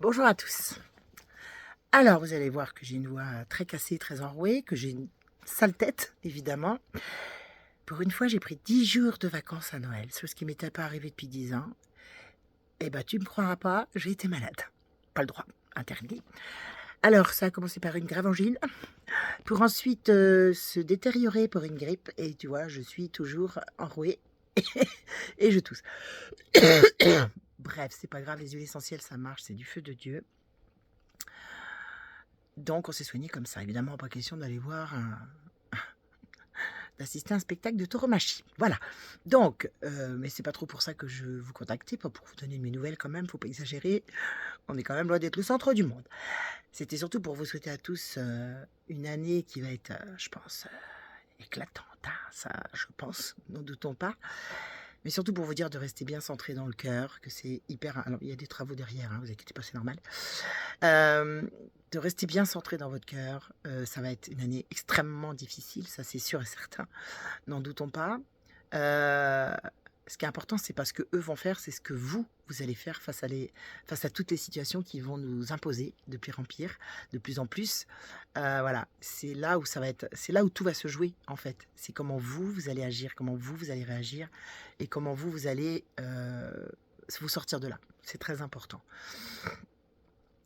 Bonjour à tous. Alors, vous allez voir que j'ai une voix très cassée, très enrouée, que j'ai une sale tête, évidemment. Pour une fois, j'ai pris 10 jours de vacances à Noël, chose qui m'était pas arrivée depuis 10 ans. Eh ben, tu me croiras pas, j'ai été malade. Pas le droit, interdit. Alors, ça a commencé par une grave angine, pour ensuite se détériorer pour une grippe. Et tu vois, je suis toujours enrouée et je tousse. Bref, c'est pas grave, les huiles essentielles, ça marche, c'est du feu de Dieu. Donc, on s'est soigné comme ça. Évidemment, pas question d'aller voir d'assister à un spectacle de tauromachie. Voilà. Donc, mais c'est pas trop pour ça que je vous contactais, pas pour vous donner de mes nouvelles quand même, faut pas exagérer. On est quand même loin d'être le centre du monde. C'était surtout pour vous souhaiter à tous une année qui va être, je pense, éclatante. Hein, ça, je pense, n'en doutons pas. Mais surtout pour vous dire de rester bien centré dans le cœur, que c'est hyper... Alors, il y a des travaux derrière, hein, vous inquiétez pas, c'est normal. De rester bien centré dans votre cœur. Ça va être une année extrêmement difficile, ça c'est sûr et certain, n'en doutons pas. Ce qui est important, c'est pas ce qu'eux vont faire, c'est ce que vous allez faire face à toutes les situations qui vont nous imposer de pire en pire, de plus en plus. Voilà, c'est là où ça va être, c'est là où tout va se jouer en fait. C'est comment vous allez agir, comment vous allez réagir et comment vous allez vous sortir de là. C'est très important.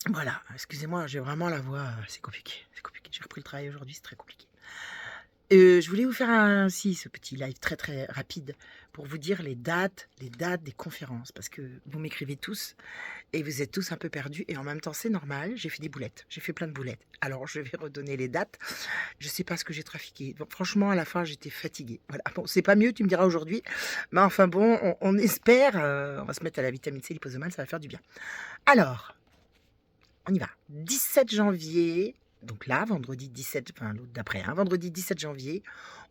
Voilà, excusez-moi, j'ai vraiment la voix, c'est compliqué, c'est compliqué. J'ai repris le travail aujourd'hui, c'est très compliqué. Je voulais vous faire ce petit live très très rapide pour vous dire les dates des conférences, parce que vous m'écrivez tous et vous êtes tous un peu perdus et en même temps c'est normal, j'ai fait des boulettes, j'ai fait plein de boulettes. Alors je vais redonner les dates, je sais pas ce que j'ai trafiqué. Donc, franchement à la fin j'étais fatiguée. Voilà, bon c'est pas mieux, tu me diras aujourd'hui, mais enfin bon, on espère, on va se mettre à la vitamine C liposomale, ça va faire du bien. Alors, on y va. 17 janvier, donc là, vendredi 17, enfin l'autre d'après, hein, vendredi 17 janvier,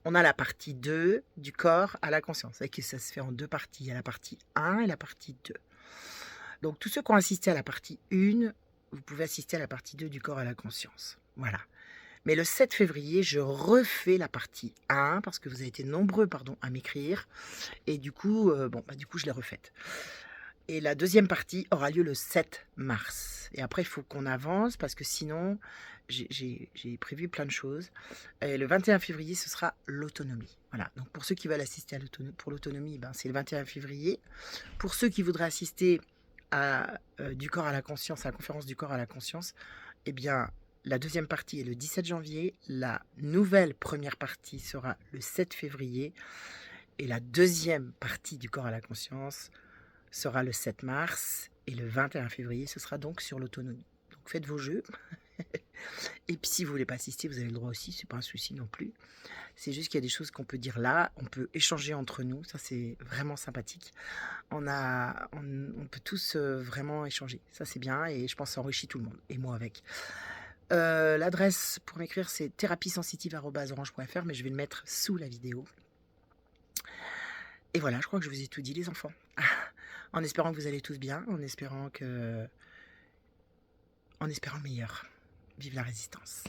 on a la partie 2 du corps à la conscience. Et que ça se fait en deux parties. Il y a la partie 1 et la partie 2. Donc tous ceux qui ont assisté à la partie 1, vous pouvez assister à la partie 2 du corps à la conscience. Voilà. Mais le 7 février, je refais la partie 1 parce que vous avez été nombreux à m'écrire. Et du coup, du coup, je l'ai refaite. Et la deuxième partie aura lieu le 7 mars. Et après, il faut qu'on avance parce que sinon, j'ai prévu plein de choses. Et le 21 février, ce sera l'autonomie. Voilà. Donc, pour ceux qui veulent assister à l'autonomie, c'est le 21 février. Pour ceux qui voudraient assister à du corps à la conscience, à la conférence du corps à la conscience, eh bien, la deuxième partie est le 17 janvier. La nouvelle première partie sera le 7 février. Et la deuxième partie du corps à la conscience sera le 7 mars et le 21 février, ce sera donc sur l'autonomie. Donc faites vos jeux. Et puis si vous voulez pas assister, vous avez le droit aussi, c'est pas un souci non plus. C'est juste qu'il y a des choses qu'on peut dire là, on peut échanger entre nous, ça c'est vraiment sympathique. On peut tous vraiment échanger, ça c'est bien et je pense que ça enrichit tout le monde, et moi avec. L'adresse pour m'écrire c'est therapiesensitive@orange.fr, mais je vais le mettre sous la vidéo. Et voilà, je crois que je vous ai tout dit les enfants. En espérant que vous allez tous bien, en espérant le meilleur. Vive la résistance.